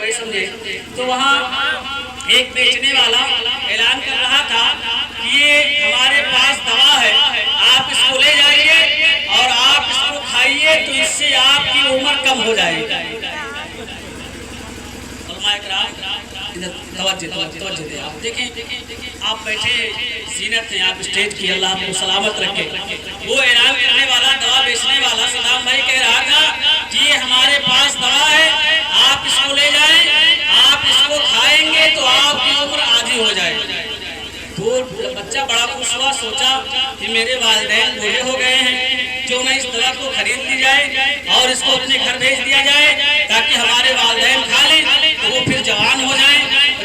वही समझे। तो वहाँ एक बेचने वाला ऐलान कर रहा था कि ये हमारे पास दवा है, आप इसको ले जाइए और आप इसको खाइए तो इससे आपकी उम्र कम हो जाएगी। तवज्जो दे आप देखें, आप बैठे जीनत हैं, आप स्टेज की, अल्लाह आपको सलामत रखे। वो ऐलान करने वाला, दवा बेचने वाला सदाम भाई कह रहा था कि ये हमारे पास दवा है, आप इसको ले जाएं, आप इसको खाएंगे तो आपकी उम्र आधी हो जाएगी। तो बच्चा बड़ा खुश हुआ, सोचा कि मेरे वालिदैन बूढ़े हो गए हैं, जो ना इस दवा को खरीद ली जाए और इसको अपने घर भेज दिया जाए ताकि हमारे वालिदैन खा लें तो वो फिर जवान हो जाए।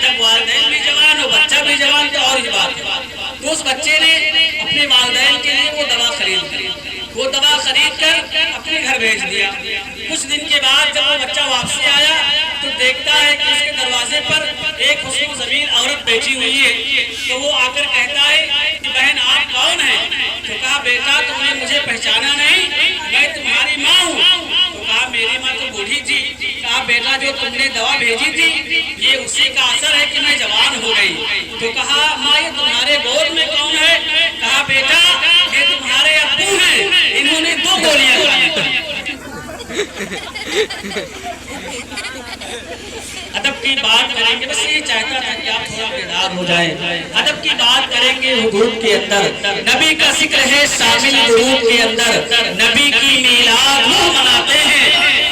जब वालिदैन भी जवान हो, बच्चा भी जवान, तो और ही बात है। तो उस बच्चे ने अपने वालिदैन के लिए वो दवा खरीद ली। वो दवा खरीद कर अपने घर भेज दिया। कुछ दिन के बाद जब वो बच्चा वापसी आया तो देखता है कि उसके दरवाजे पर एक हुस्न ज़मीन औरत बैठी हुई है। तो वो आकर कहता है कि बहन आप कौन हैं? तो कहा बेटा तुमने मुझे पहचाना नहीं, मैं तुम्हारी माँ हूँ। तो कहा मेरी माँ तो बूढ़ी थी। कहा बेटा जो तुमने दवा भेजी थी ये उसी का असर है कि मैं जवान हो गई। तो कहा माँ ये तुम्हारे गोद में कौन है? कहा बेटा ये तुम्हारे अब्बू हैं, इन्होंने 2 गोलियां खाई। अदब की बात करेंगे, बस ये चाहता था कि आप थोड़ा बेदार हो जाएं। अदब की बात करेंगे हुदूद के अंदर, नबी का जिक्र है शामिल दुरूद के अंदर। नबी की मीलाद वो मनाते हैं,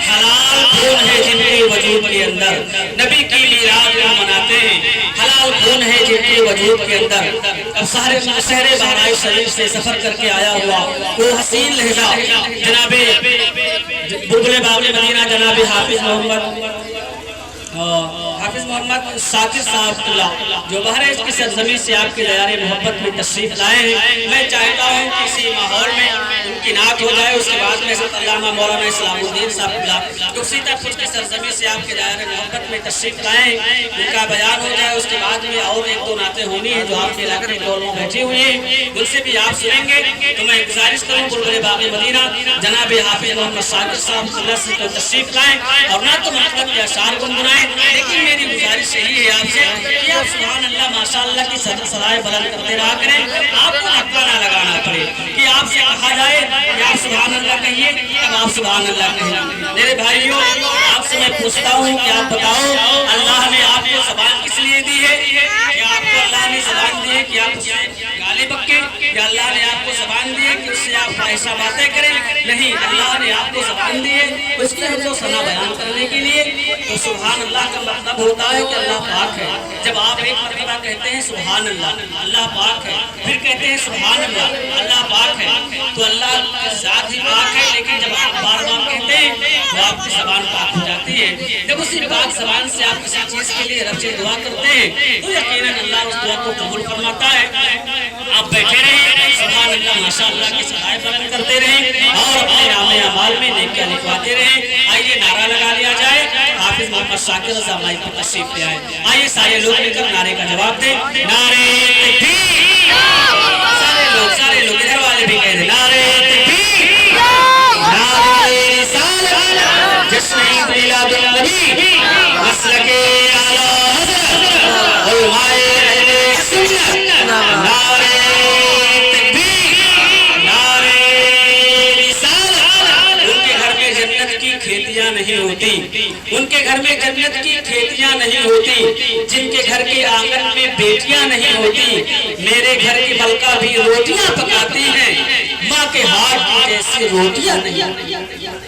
हलाल खून है जिनके वजूद के अंदर। नबी की मीलाद वो मनाते हैं, हलाल खून है जिनके वजूद के अंदर। अब शहरे बहराइच शरीफ से सफर करके आया हुआ वो हसीन लहजा जनाबे बुलबुल बाग मदीना जनाबे हाफिज मोहम्मद साकिर साहब जो बहरे इसकी सरजमी से आपके दयारे मोहब्बत में तशरीफ लाए हैं, मैं चाहता हूँ कि इसी माहौल में उनकी नात हो जाए। उसके बाद में अल्लामा मौलाना इस्लामुद्दीन साहब जो सीतापुर की सरजमी से आपके दयारे मोहब्बत में तशरीफ लाए, उनका बयान हो जाए। उसके बाद में और 1-2 नातें होनी है जो आपके इलाके के लोगों में बैठी हुई है, उनसे भी आप सुनेंगे। तो मैं गुजारिश करूँ बुलबुल बाग मदीना जनाब हाफिज मोहम्मद साकिर साहब से तशरीफ लाएं और ना तो मतलब के अशार गुनगुनाएं। लेकिन मेरी गुजारिश यही है आपसे कि आप सुभान अल्लाह माशाअल्लाह की सलाह बुलंद करते रहा करें। आपको धक्का ना लगाना पड़े कि आपसे कहा जाए कि आप सुभान अल्लाह कहिए, तब आप सुभान अल्लाह कहिए। मेरे भाइयों आपसे मैं पूछता हूँ कि आप बताओ अल्लाह ने आपको ज़बान किस लिए दी है? क्या आपको अल्लाह ने ज़बान दी है कि आप उससे गाली बक्के? या अल्लाह ने आपको ज़बान दी है कि उससे आप फाहिशा बातें करें? नहीं, अल्लाह ने आपको ज़बान दी है उसके हमको सना बयान करने के लिए। तो सुभान अल्लाह का मतलब होता है कि अल्लाह पाक है। जब आप एक मरतबा कहते हैं सुभान अल्लाह, अल्लाह पाक है, फिर कहते हैं सुभान अल्लाह, अल्लाह पाक है, तो अल्लाह की ज़ात ही पाक है। लेकिन जब आप बार बार कहते हैं तो आपकी ज़बान पाक हो जाती है। जब उसी पाक ज़बान से आप किसी चीज़ के लिए रब से दुआ करते हैं तो यकीनन अल्लाह उस दुआ को कबूल फरमाता है। आप बैठे रहें, सुभान अल्लाह माशाअल्लाह की सलाह बुलंद करते रहें और अपने नामे अमाल में नेकियां लिखवाते रहें। आइए नारा लगा लिया जाए, हाफिज मोहम्मद साकिर ज़माई की तशरीफ ले आए। आइए सारे लोग मिलकर नारे का जवाब दें। नारे तकबीर, सारे लोग इधर वाले भी कह दें नारे तकबीर, नारे रिसालत, जश्न मिलादुन नबी, मसलके आला हज़रत, उलमाए अहले सुन्नत। नारे खेतियां नहीं होती, उनके घर में जन्नत की खेतियां नहीं होती, जिनके घर के आंगन में बेटियां नहीं होती। मेरे घर की मलका भी रोटियां पकाती हैं, माँ के हाथ की जैसी रोटियां नहीं होती।